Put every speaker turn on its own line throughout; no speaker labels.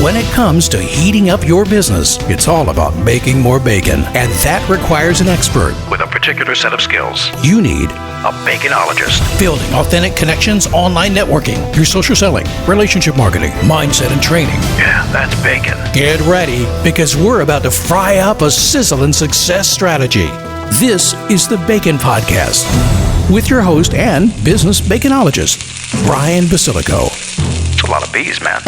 When it comes to heating up your business, it's all about making more bacon, and that requires an expert with a particular set of skills. You need a baconologist. Building authentic connections, online networking, your social selling, relationship marketing, mindset and training. Yeah, that's bacon. Get ready, because we're about to fry up a sizzling success strategy. This is the Bacon Podcast with your host and business baconologist, Brian Basilico. It's a lot of bees, man.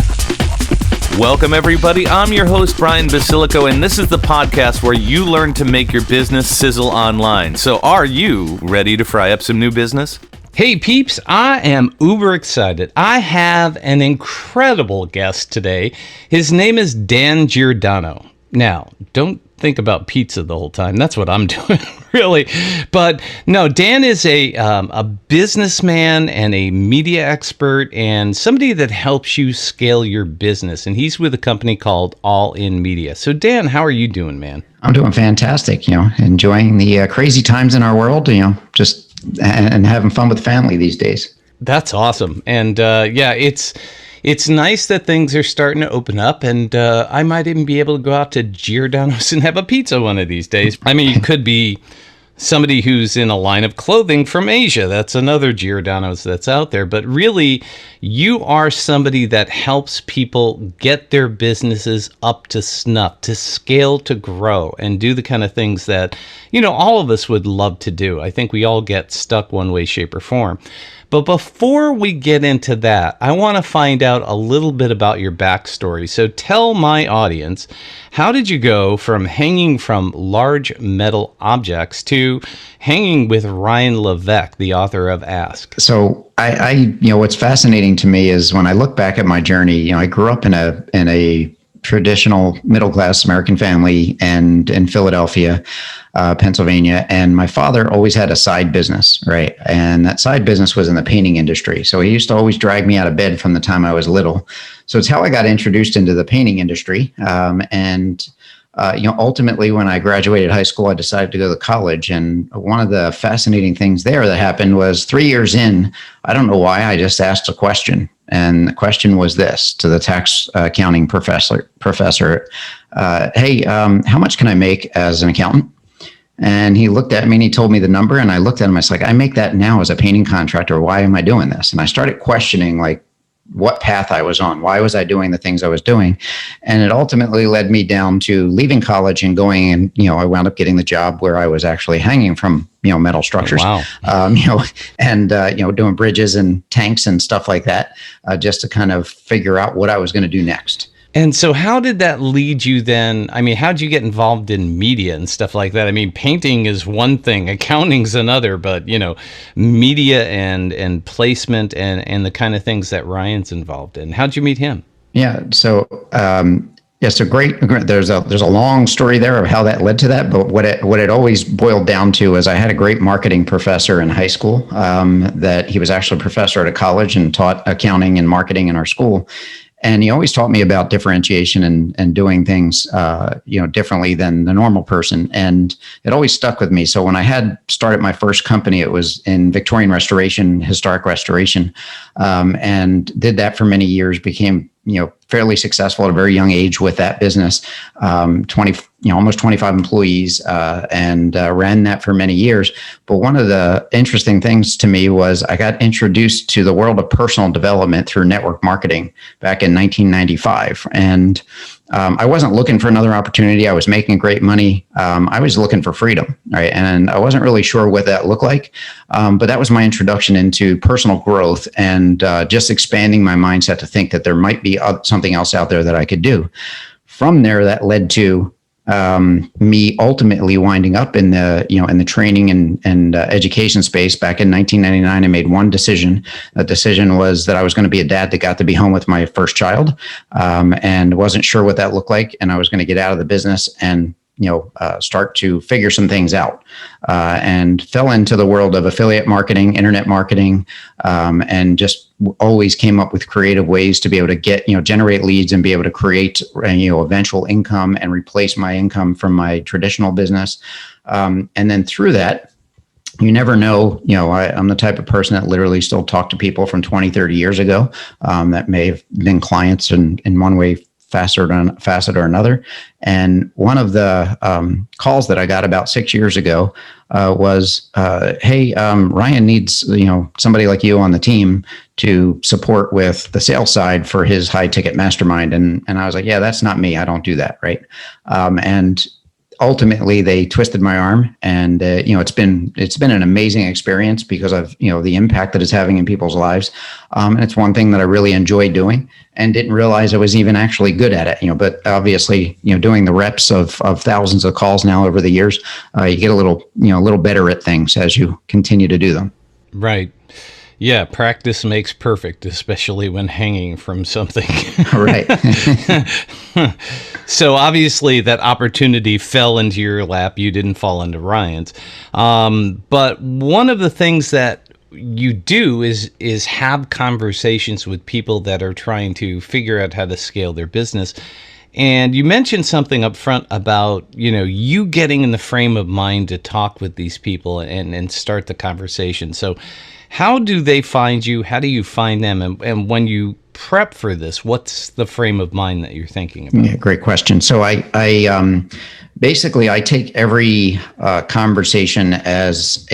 Welcome, everybody. I'm your host, Brian Basilico, and this is the podcast where you learn to make your business sizzle online. So are you ready to fry up some new business?
Hey, peeps, I am uber excited. I have an incredible guest today. His name is Dan Giordano. Now, don't think about pizza the whole time. That's what I'm doing, really. But no, Dan is a businessman and a media expert and somebody that helps you scale your business. And he's with a company called All In Media. So Dan, how are you doing, man?
I'm doing fantastic, enjoying the crazy times in our world, just and having fun with family these days.
That's awesome. And yeah, it's nice that things are starting to open up, and I might even be able to go out to Giordano's and have a pizza one of these days. I mean, you could be somebody who's in a line of clothing from Asia. That's another Giordano's that's out there. But really, you are somebody that helps people get their businesses up to snuff, to scale, to grow, and do the kind of things that, all of us would love to do. I think we all get stuck one way, shape, or form. But before we get into that, I want to find out a little bit about your backstory. So tell my audience, how did you go from hanging from large metal objects to hanging with Ryan Levesque, the author of Ask?
So I what's fascinating to me is when I look back at my journey, I grew up in a traditional middle-class American family and in Philadelphia, Pennsylvania. And my father always had a side business, right? And that side business was in the painting industry. So he used to always drag me out of bed from the time I was little. So it's how I got introduced into the painting industry. Ultimately, when I graduated high school, I decided to go to college. And one of the fascinating things there that happened was 3 years in, I don't know why, I just asked a question. And the question was this to the tax accounting professor, hey, how much can I make as an accountant? And he looked at me and he told me the number. And I looked at him, I was like, I make that now as a painting contractor. Why am I doing this? And I started questioning what path I was on. Why was I doing the things I was doing? And it ultimately led me down to leaving college and going, and I wound up getting the job where I was actually hanging from metal structures.
Wow.
Doing bridges and tanks and stuff like that, just to kind of figure out what I was going to do next.
And so how did that lead you then? I mean, how did you get involved in media and stuff like that? I mean, painting is one thing, accounting's another, but, media and placement and the kind of things that Ryan's involved in. How'd you meet him?
Yeah. So, great. There's a long story there of how that led to that. But what it always boiled down to is I had a great marketing professor in high school, that he was actually a professor at a college and taught accounting and marketing in our school. And he always taught me about differentiation and doing things, differently than the normal person. And it always stuck with me. So when I had started my first company, it was in Victorian restoration, historic restoration, and did that for many years, became, fairly successful at a very young age with that business, almost 25 employees, and ran that for many years. But one of the interesting things to me was I got introduced to the world of personal development through network marketing back in 1995. And I wasn't looking for another opportunity. I was making great money. I was looking for freedom, right? And I wasn't really sure what that looked like. But that was my introduction into personal growth and just expanding my mindset to think that there might be something else out there that I could do. From there, that led to me ultimately winding up in the training and education space. Back in 1999, I made one decision. That decision was that I was going to be a dad that got to be home with my first child, and wasn't sure what that looked like. And I was going to get out of the business and start to figure some things out, and fell into the world of affiliate marketing, internet marketing, and just always came up with creative ways to be able to get, generate leads and be able to create, eventual income and replace my income from my traditional business. And then through that, you never know, I'm the type of person that literally still talk to people from 20, 30 years ago, that may have been clients in one way, facet or another. And one of the calls that I got about 6 years ago was, "Hey, Ryan needs somebody like you on the team to support with the sales side for his high ticket mastermind." And I was like, "Yeah, that's not me. I don't do that." Right. And ultimately they twisted my arm, and it's been an amazing experience because of the impact that it's having in people's lives, and it's one thing that I really enjoy doing and didn't realize I was even actually good at it. But obviously doing the reps of thousands of calls now over the years, you get a little better at things as you continue to do them.
Right. Yeah, practice makes perfect, especially when hanging from something.
Right.
So obviously that opportunity fell into your lap. You didn't fall into Ryan's. But one of the things that you do is have conversations with people that are trying to figure out how to scale their business. And you mentioned something up front about, you getting in the frame of mind to talk with these people and start the conversation. So how do they find you? How do you find them? And when you prep for this, what's the frame of mind that you're thinking about?
Yeah, great question. So I basically I take every conversation as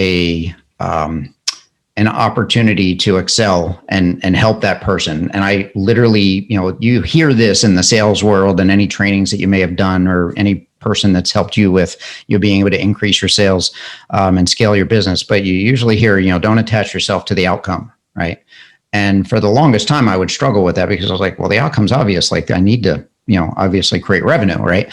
an opportunity to excel and help that person. And I literally, you hear this in the sales world and any trainings that you may have done, or any person that's helped you with you being able to increase your sales and scale your business. But you usually hear, don't attach yourself to the outcome, right? And for the longest time, I would struggle with that because I was like, well, the outcome's obvious. Like I need to, obviously create revenue, right?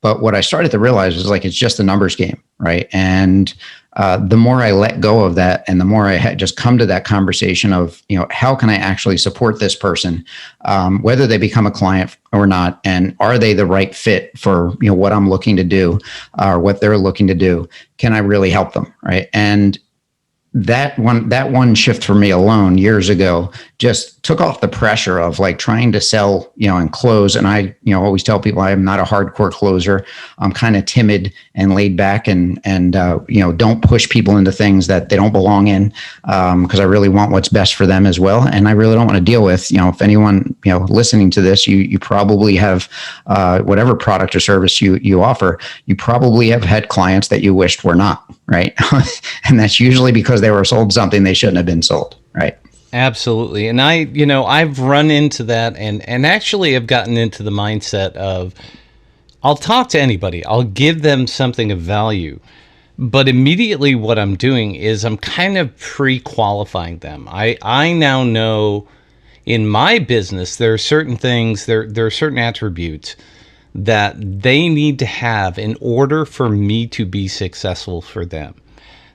But what I started to realize was like, it's just a numbers game, right? And the more I let go of that, and the more I just come to that conversation of, how can I actually support this person, whether they become a client or not, and are they the right fit for what I'm looking to do or what they're looking to do? Can I really help them, right? And that one shift for me alone years ago just took off the pressure of like trying to sell, and close. And I, always tell people I am not a hardcore closer. I'm kind of timid and laid back and don't push people into things that they don't belong in, because I really want what's best for them as well. And I really don't want to deal with, if anyone, listening to this, you probably have whatever product or service you offer, you probably have had clients that you wished were not, right? And that's usually because they were sold something they shouldn't have been sold, right?
Absolutely. And I've run into that and actually have gotten into the mindset of, I'll talk to anybody, I'll give them something of value, but immediately what I'm doing is I'm kind of pre-qualifying them. I now know in my business, there are certain things, there are certain attributes that they need to have in order for me to be successful for them.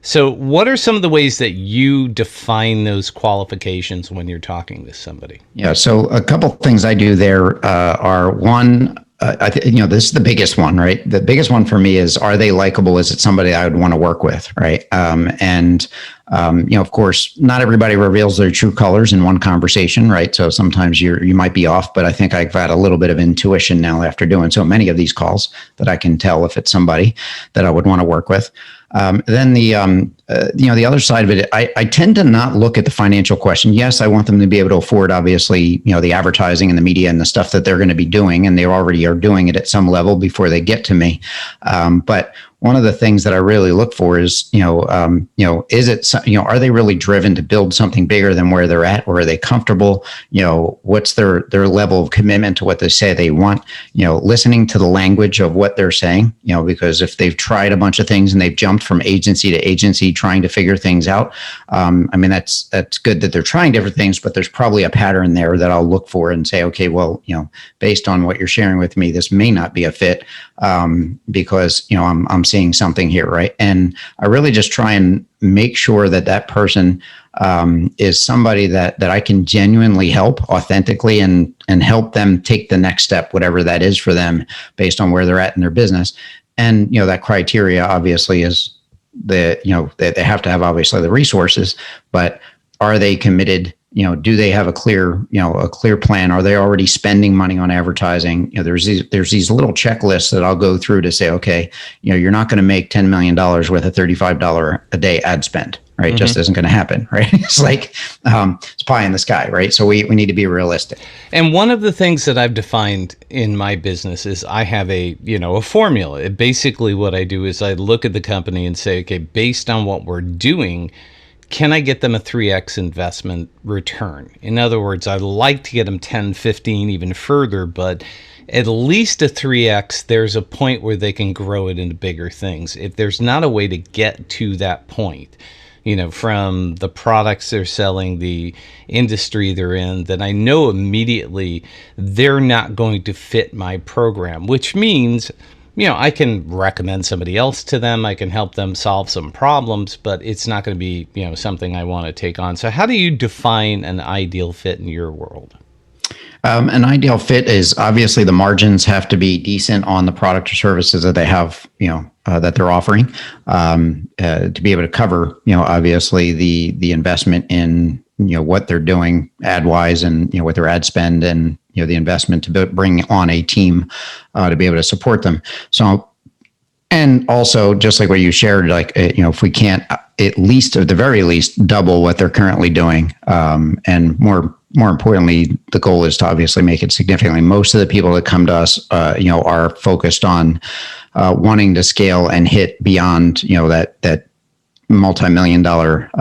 So what are some of the ways that you define those qualifications when you're talking to somebody?
Yeah, so a couple things I do there are one, this is the biggest one, right? The biggest one for me is, are they likable? Is it somebody I would want to work with, right? Of course, not everybody reveals their true colors in one conversation, right? So sometimes you might be off, but I think I've had a little bit of intuition now after doing so many of these calls that I can tell if it's somebody that I would want to work with. Then the other side of it, I tend to not look at the financial question. Yes, I want them to be able to afford, obviously, the advertising and the media and the stuff that they're going to be doing, and they already are doing it at some level before they get to me. But one of the things that I really look for is, is it, are they really driven to build something bigger than where they're at, or are they comfortable? What's their level of commitment to what they say they want? Listening to the language of what they're saying, because if they've tried a bunch of things and they've jumped from agency to agency trying to figure things out, that's good that they're trying different things, but there's probably a pattern there that I'll look for and say, okay, well, based on what you're sharing with me, this may not be a fit, because I'm seeing something here, right? And I really just try and make sure that person is somebody that I can genuinely help authentically and help them take the next step, whatever that is for them, based on where they're at in their business. And that criteria obviously is they have to have obviously the resources, but are they committed do they have a clear plan? Are they already spending money on advertising? There's these little checklists that I'll go through to say, okay, you're not going to make $10 million with a $35 a day ad spend, right? Just isn't going to happen, right? It's like, it's pie in the sky, right? So we need to be realistic.
And one of the things that I've defined in my business is I have a formula. Basically what I do is I look at the company and say, okay, based on what we're doing, can I get them a 3x investment return? In other words, I'd like to get them 10, 15, even further, but at least a 3x, there's a point where they can grow it into bigger things. If there's not a way to get to that point, from the products they're selling, the industry they're in, then I know immediately they're not going to fit my program, which means I can recommend somebody else to them. I can help them solve some problems, but it's not going to be, something I want to take on. So how do you define an ideal fit in your world?
An ideal fit is obviously the margins have to be decent on the product or services that they have, that they're offering, to be able to cover, obviously the investment in, what they're doing ad wise and, with their ad spend and, the investment to bring on a team to be able to support them. So, and also just like what you shared, like, if we can't at least, at the very least, double what they're currently doing. And more importantly, the goal is to obviously make it significantly. Most of the people that come to us, are focused on wanting to scale and hit beyond, that multi-million-dollar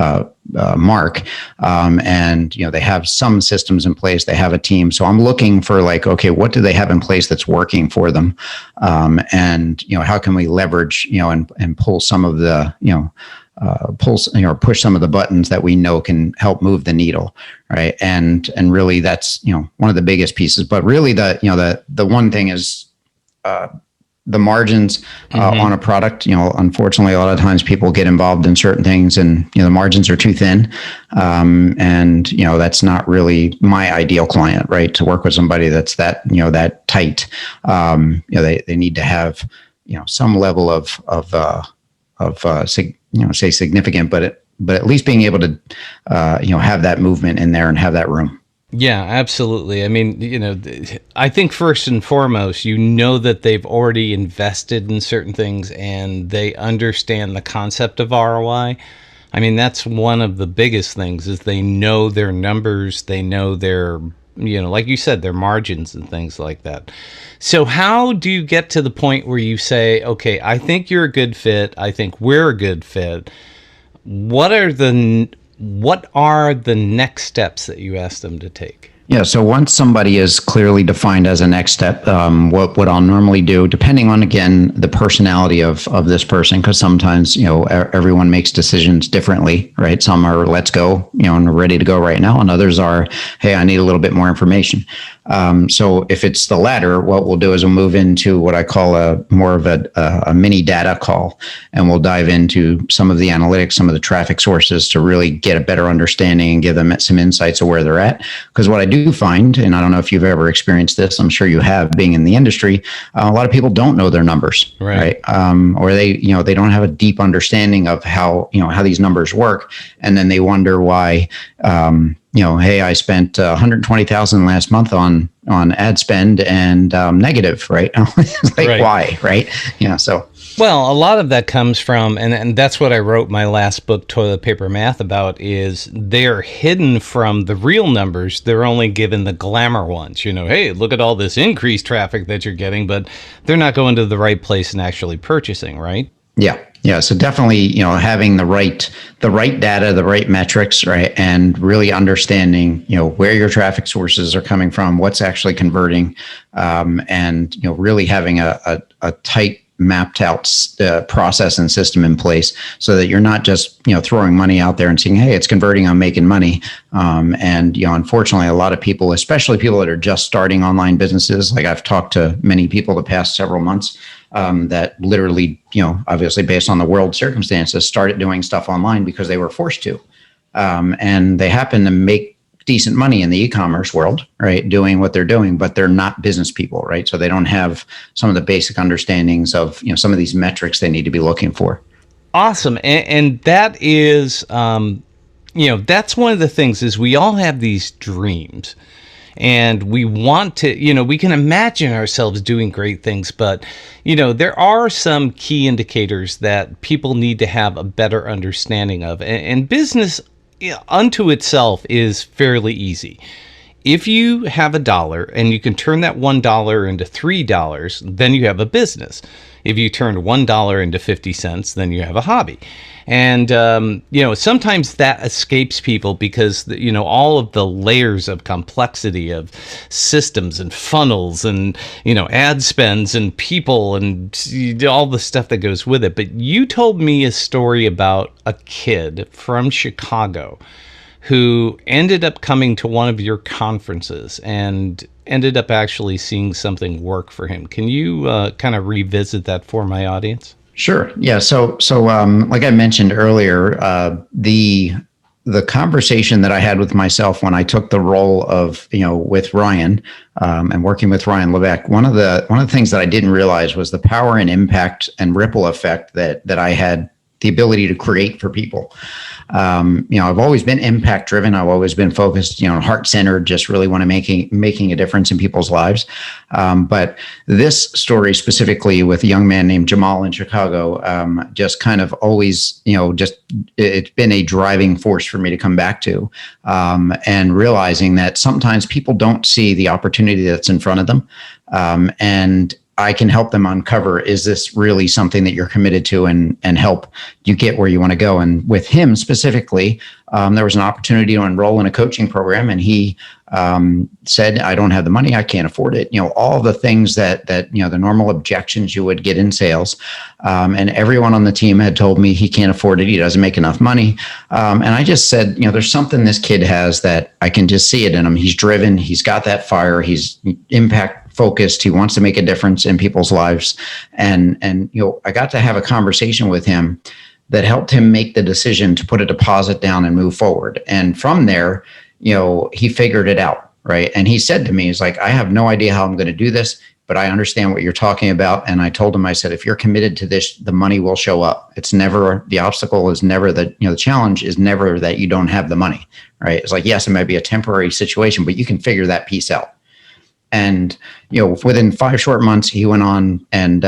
mark. And, they have some systems in place, they have a team. So I'm looking for like, okay, what do they have in place that's working for them? And, how can we leverage, and pull some of the, push some of the buttons that we know can help move the needle. Right. And really that's, one of the biggest pieces, but really the one thing is, the margins on a product. Unfortunately, a lot of times people get involved in certain things and, the margins are too thin. And, that's not really my ideal client, right? To work with somebody that's that, that tight. They need to have, some level of say significant, but at least being able to, have that movement in there and have that room.
Yeah, absolutely. I mean, I think first and foremost, that they've already invested in certain things and they understand the concept of ROI. I mean, that's one of the biggest things is they know their numbers, they know their, like you said, their margins and things like that. So how do you get to the point where you say, okay, I think you're a good fit, I think we're a good fit. What are the next steps that you ask them to take?
Yeah. So once somebody is clearly defined as a next step, what I'll normally do, depending on, again, the personality of this person, because sometimes, everyone makes decisions differently, right? Some are, let's go, and we're ready to go right now. And others are, hey, I need a little bit more information. So if it's the latter, what we'll do is we'll move into what I call more of a mini data call, and we'll dive into some of the analytics, some of the traffic sources to really get a better understanding and give them some insights of where they're at. Because what I do find, and I don't know if you've ever experienced this, I'm sure you have, being in the industry, a lot of people don't know their numbers, right? Or they don't have a deep understanding of how these numbers work, and then they wonder why. Hey, I spent $120,000 last month on ad spend and negative, right? Like, why, right? So.
Well, a lot of that comes from, and that's what I wrote my last book, Toilet Paper Math, about, is they're hidden from the real numbers. They're only given the glamour ones. Hey, look at all this increased traffic that you're getting, but they're not going to the right place and actually purchasing, right?
Yeah. Yeah. So definitely, having the right data, the right metrics, right. And really understanding, where your traffic sources are coming from, what's actually converting, and, really having a tight mapped out process and system in place so that you're not just, throwing money out there and saying, hey, it's converting, I'm making money. And, unfortunately, a lot of people, especially people that are just starting online businesses, like I've talked to many people the past several months, that literally, obviously based on the world circumstances, started doing stuff online because they were forced to. And they happen to make decent money in the e-commerce world, right, doing what they're doing, but they're not business people, right? So they don't have some of the basic understandings of, some of these metrics they need to be looking for.
Awesome. And that is, that's one of the things is we all have these dreams. And we want to, we can imagine ourselves doing great things, but, there are some key indicators that people need to have a better understanding of. And business unto itself is fairly easy. If you have $1 and you can turn that $1 into $3, then you have a business. If you turn $1 into 50 cents, then you have a hobby. And, sometimes that escapes people because, all of the layers of complexity of systems and funnels and, ad spends and people and all the stuff that goes with it. But you told me a story about a kid from Chicago who ended up coming to one of your conferences and ended up actually seeing something work for him. Can you kind of revisit that for my audience?
Sure. Yeah. So like I mentioned earlier, the conversation that I had with myself when I took the role of, with Ryan and working with Ryan Levesque, one of the things that I didn't realize was the power and impact and ripple effect that I had the ability to create for people. I've always been impact driven. I've always been focused, heart centered, just really want to making a difference in people's lives. But this story specifically with a young man named Jamal in Chicago, just kind of always, it's been a driving force for me to come back to, and realizing that sometimes people don't see the opportunity that's in front of them. And I can help them uncover, is this really something that you're committed to, and help you get where you want to go. And with him specifically, there was an opportunity to enroll in a coaching program, and he said, I don't have the money, I can't afford it. All the things that the normal objections you would get in sales. And everyone on the team had told me he can't afford it, he doesn't make enough money. And I just said, there's something this kid has that I can just see it in him. He's driven, he's got that fire, he's impact focused, he wants to make a difference in people's lives. And I got to have a conversation with him that helped him make the decision to put a deposit down and move forward. And from there, he figured it out, right? And he said to me, he's like, I have no idea how I'm going to do this, but I understand what you're talking about. And I told him, I said, if you're committed to this, the money will show up. It's never, the obstacle is never the challenge is never that you don't have the money, right? It's like, yes, it might be a temporary situation, but you can figure that piece out. And, within 5 short months, he went on and,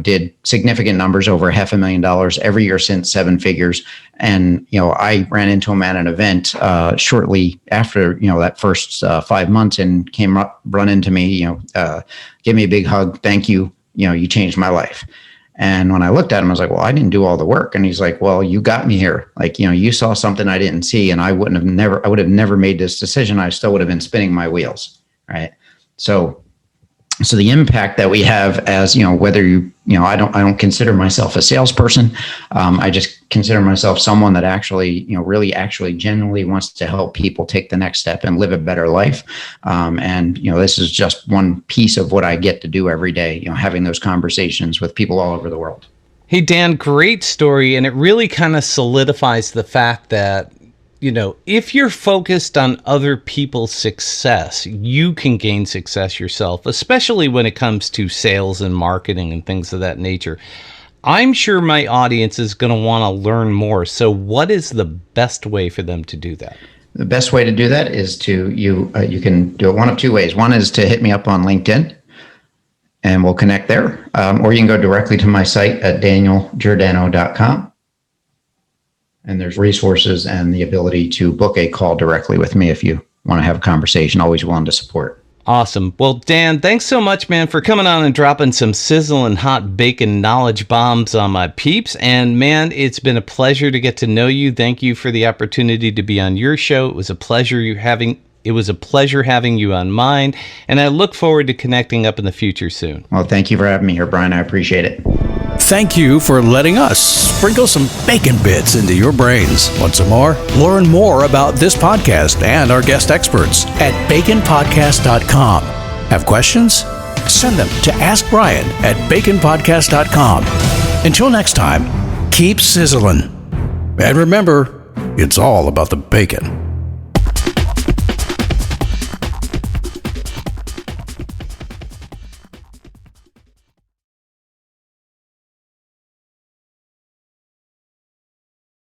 did significant numbers, over $500,000 every year since, 7 figures. And, I ran into him at an event shortly after, that first 5 months, and came up, run into me, give me a big hug. Thank you. You changed my life. And when I looked at him, I was like, well, I didn't do all the work. And he's like, well, you got me here. Like, you saw something I didn't see, and I would have never made this decision. I still would have been spinning my wheels. Right. So the impact that we have as, whether I don't consider myself a salesperson. I just consider myself someone that actually, really actually genuinely wants to help people take the next step and live a better life. And this is just one piece of what I get to do every day, having those conversations with people all over the world.
Hey, Dan, great story. And it really kind of solidifies the fact that, if you're focused on other people's success, you can gain success yourself, especially when it comes to sales and marketing and things of that nature. I'm sure my audience is going to want to learn more. So what is the best way for them to do that?
The best way to do that is you can do it one of 2 ways. One is to hit me up on LinkedIn, and we'll connect there. Or you can go directly to my site at danielgiordano.com. And there's resources and the ability to book a call directly with me if you want to have a conversation. Always willing to support.
Awesome. Well, Dan, thanks so much, man, for coming on and dropping some sizzling hot bacon knowledge bombs on my peeps. And man, it's been a pleasure to get to know you. Thank you for the opportunity to be on your show. It was a pleasure having you on mine, and I look forward to connecting up in the future soon.
Well, thank you for having me here, Brian. I appreciate it.
Thank you for letting us sprinkle some bacon bits into your brains. Want some more? Learn more about this podcast and our guest experts at baconpodcast.com. Have questions? Send them to Ask Brian at baconpodcast.com. Until next time, keep sizzling. And remember, it's all about the bacon.